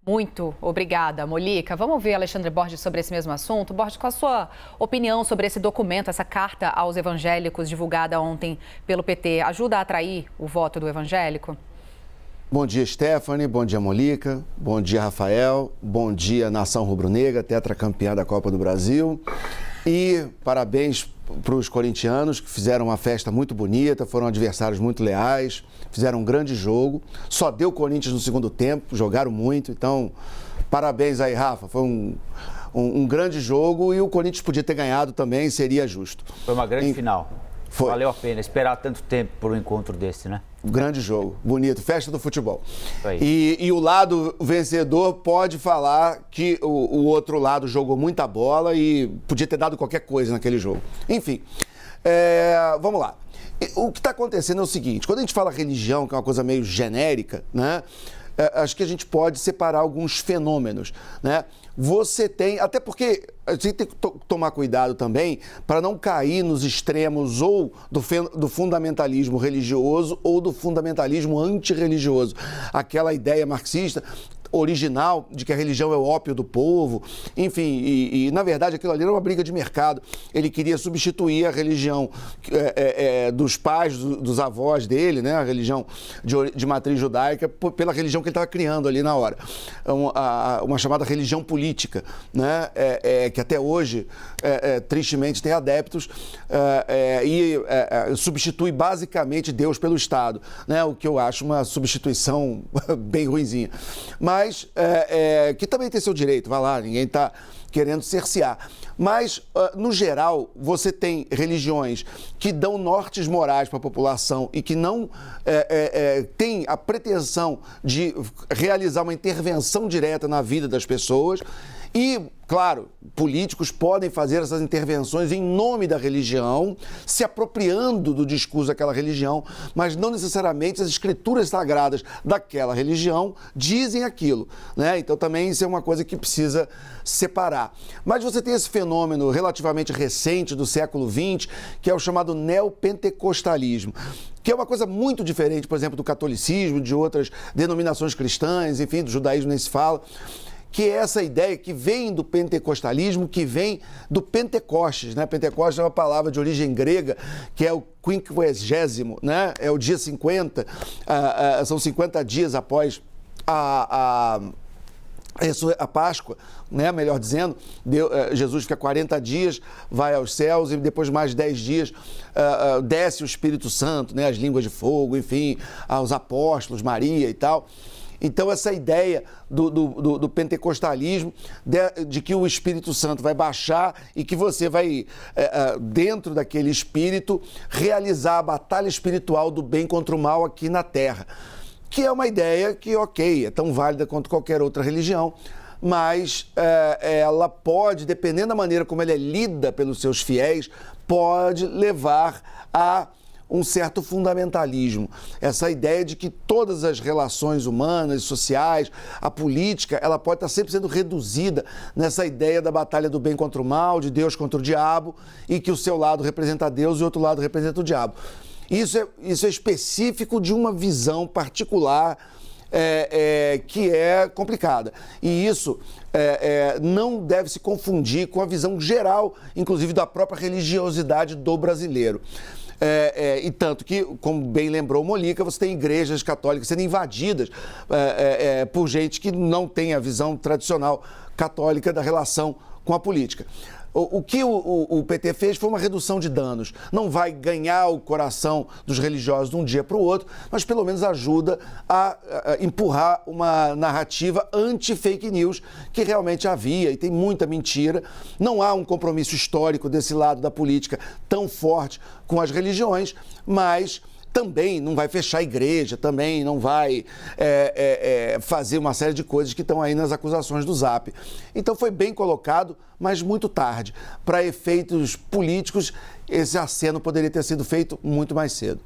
Muito obrigada, Molica. Vamos ver Alexandre Borges sobre esse mesmo assunto. Borges, qual a sua opinião sobre esse documento, essa carta aos evangélicos divulgada ontem pelo PT? Ajuda a atrair o voto do evangélico? Bom dia, Stephanie. Bom dia, Molica. Bom dia, Rafael. Bom dia, Nação Rubro-Negra, tetracampeã da Copa do Brasil. E parabéns para os corintianos, que fizeram uma festa muito bonita, foram adversários muito leais, fizeram um grande jogo. Só deu Corinthians no segundo tempo, jogaram muito. Então, parabéns aí, Rafa. Foi um grande jogo e o Corinthians podia ter ganhado também, seria justo. Foi uma grande final. Foi. Valeu a pena esperar tanto tempo por um encontro desse, né? Grande jogo, bonito, festa do futebol. Aí. E o lado vencedor pode falar que o outro lado jogou muita bola e podia ter dado qualquer coisa naquele jogo. Enfim, vamos lá. O que está acontecendo é o seguinte, quando a gente fala religião, que é uma coisa meio genérica, né? Acho que a gente pode separar alguns fenômenos, né? Você tem, até porque a gente tem que tomar cuidado também para não cair nos extremos ou do fundamentalismo religioso ou do fundamentalismo antirreligioso. Aquela ideia marxista original de que a religião é o ópio do povo, enfim, e na verdade aquilo ali era uma briga de mercado. Ele queria substituir a religião dos pais, dos avós dele, né, a religião de matriz judaica, pela religião que ele estava criando ali na hora. Uma chamada religião política, né, que até hoje, tristemente, tem adeptos e substitui basicamente Deus pelo Estado, né, o que eu acho uma substituição bem ruinzinha. Mas que também tem seu direito, vai lá, ninguém está querendo cercear. Mas, no geral, você tem religiões que dão nortes morais para a população e que não têm a pretensão de realizar uma intervenção direta na vida das pessoas. E, claro, políticos podem fazer essas intervenções em nome da religião, se apropriando do discurso daquela religião, mas não necessariamente as escrituras sagradas daquela religião dizem aquilo, né? Então também isso é uma coisa que precisa separar. Mas você tem esse fenômeno relativamente recente do século XX, que é o chamado neopentecostalismo, que é uma coisa muito diferente, por exemplo, do catolicismo, de outras denominações cristãs, enfim, do judaísmo nem se fala, que é essa ideia que vem do pentecostalismo, que vem do Pentecostes, né? Pentecostes é uma palavra de origem grega, que é o quinquagésimo, né? É o dia 50, são 50 dias após a Páscoa, né? Melhor dizendo, Jesus fica 40 dias, vai aos céus e depois mais 10 dias desce o Espírito Santo, né? As línguas de fogo, enfim, aos apóstolos, Maria e tal. Então, essa ideia do pentecostalismo, de que o Espírito Santo vai baixar e que você vai, dentro daquele Espírito, realizar a batalha espiritual do bem contra o mal aqui na Terra. Que é uma ideia que, ok, é tão válida quanto qualquer outra religião, mas ela pode, dependendo da maneira como ela é lida pelos seus fiéis, pode levar a um certo fundamentalismo. Essa ideia de que todas as relações humanas, sociais, a política, ela pode estar sempre sendo reduzida nessa ideia da batalha do bem contra o mal, de Deus contra o diabo, e que o seu lado representa Deus e o outro lado representa o diabo. Isso é específico de uma visão particular que é complicada. E isso não deve se confundir com a visão geral, inclusive da própria religiosidade do brasileiro. E tanto que, como bem lembrou Molica, você tem igrejas católicas sendo invadidas por gente que não tem a visão tradicional católica da relação com a política. O que o PT fez foi uma redução de danos. Não vai ganhar o coração dos religiosos de um dia para o outro, mas pelo menos ajuda a empurrar uma narrativa anti-fake news, que realmente havia e tem muita mentira. Não há um compromisso histórico desse lado da política tão forte com as religiões, mas também não vai fechar a igreja, também não vai fazer uma série de coisas que estão aí nas acusações do Zap. Então foi bem colocado, mas muito tarde. Para efeitos políticos, esse aceno poderia ter sido feito muito mais cedo.